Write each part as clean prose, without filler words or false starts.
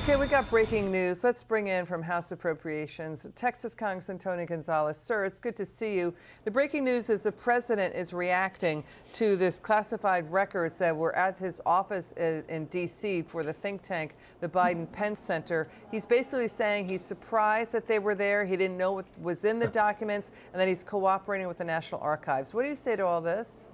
Okay, we got breaking news. Let's bring in from House Appropriations, Texas Congressman Tony Gonzales. Sir, it's good to see you. The breaking news is the president is reacting to this classified records that were at his office in D.C. for the think tank, the Biden-Pence Center. He's basically saying he's surprised that they were there. He didn't know what was in the documents, and that he's cooperating with the National Archives. What do you say to all this?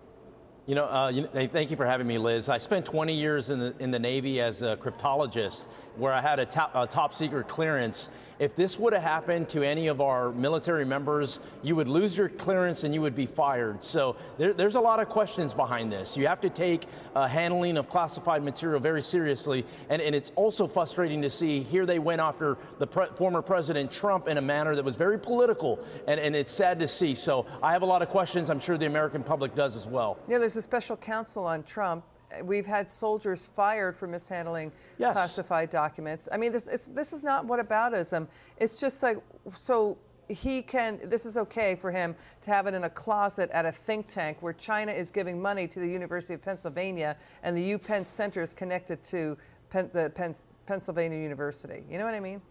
Thank you for having me, Liz. I spent 20 years in the Navy as a cryptologist, where I had a top secret clearance. If this would have happened to any of our military members, you would lose your clearance and you would be fired. So there's a lot of questions behind this. You have to take handling of classified material very seriously. And it's also frustrating to see here they went after the former President Trump in a manner that was very political. And it's sad to see. So I have a lot of questions. I'm sure the American public does as well. Yeah, there's a special counsel on Trump. We've had soldiers fired for mishandling classified documents. I mean, this is not whataboutism. It's just like, so this is okay for him to have it in a closet at a think tank where China is giving money to the University of Pennsylvania and the UPenn Center is connected to Pennsylvania University. You know what I mean?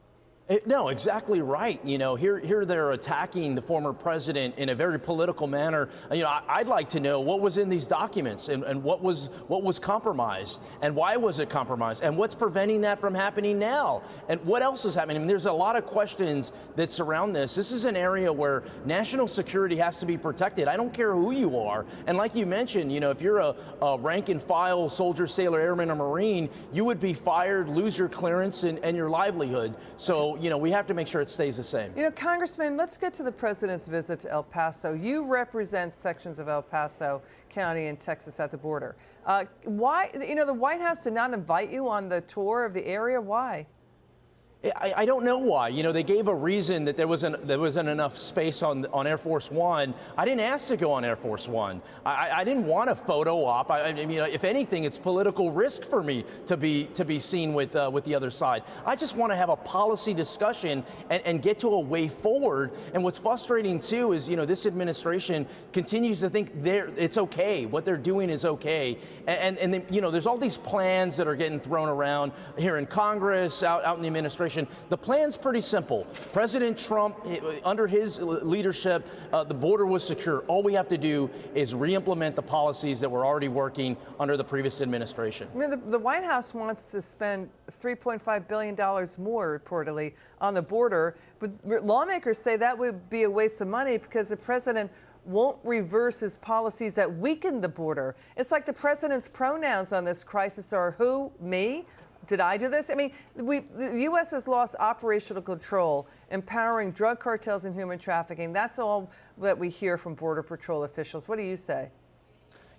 No, exactly right. Here they're attacking the former president in a very political manner. I'd like to know what was in these documents and what was compromised and why was it compromised and what's preventing that from happening now and what else is happening. I mean, there's a lot of questions that surround this. This is an area where national security has to be protected. I don't care who you are. And like you mentioned, if you're a rank and file soldier, sailor, airman, or Marine, you would be fired, lose your clearance and your livelihood. So we have to make sure it stays the same. Congressman, let's get to the president's visit to El Paso. You represent sections of El Paso County in Texas at the border. Why, the White House did not invite you on the tour of the area? Why? I don't know why. They gave a reason that there wasn't enough space on Air Force One. I didn't ask to go on Air Force One. I didn't want a photo op. I mean, if anything, it's political risk for me to be seen with the other side. I just want to have a policy discussion and get to a way forward. And what's frustrating too is this administration continues to think it's okay. What they're doing is okay. And then, there's all these plans that are getting thrown around here in Congress, out in the administration. The plan's pretty simple. President Trump, under his leadership, the border was secure. All we have to do is re-implement the policies that were already working under the previous administration. I mean, the White House wants to spend $3.5 billion more, reportedly, on the border. But lawmakers say that would be a waste of money because the president won't reverse his policies that weaken the border. It's like the president's pronouns on this crisis are who, me? Did I do this? I mean, the U.S. has lost operational control, empowering drug cartels and human trafficking. That's all that we hear from Border Patrol officials. What do you say?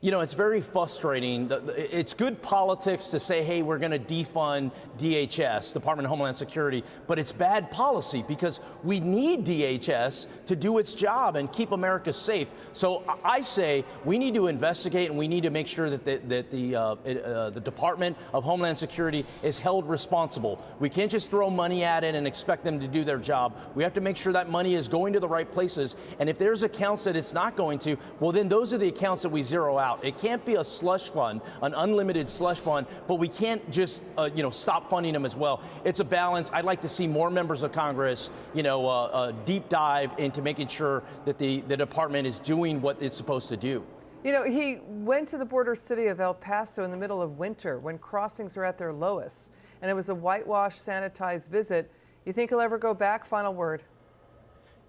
It's very frustrating. It's good politics to say, hey, we're going to defund DHS, Department of Homeland Security, but it's bad policy because we need DHS to do its job and keep America safe. So I say we need to investigate and we need to make sure that the Department of Homeland Security is held responsible. We can't just throw money at it and expect them to do their job. We have to make sure that money is going to the right places. And if there's accounts that it's not going to, well, then those are the accounts that we zero out. It can't be a slush fund, an unlimited slush fund, but we can't just, stop funding them as well. It's a balance. I'd like to see more members of Congress, deep dive into making sure that the department is doing what it's supposed to do. He went to the border city of El Paso in the middle of winter when crossings are at their lowest, and it was a whitewashed, sanitized visit. You think he'll ever go back? Final word.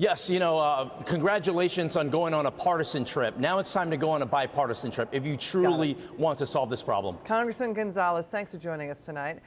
Yes, congratulations on going on a partisan trip. Now it's time to go on a bipartisan trip if you truly want to solve this problem. Congressman Gonzales, thanks for joining us tonight.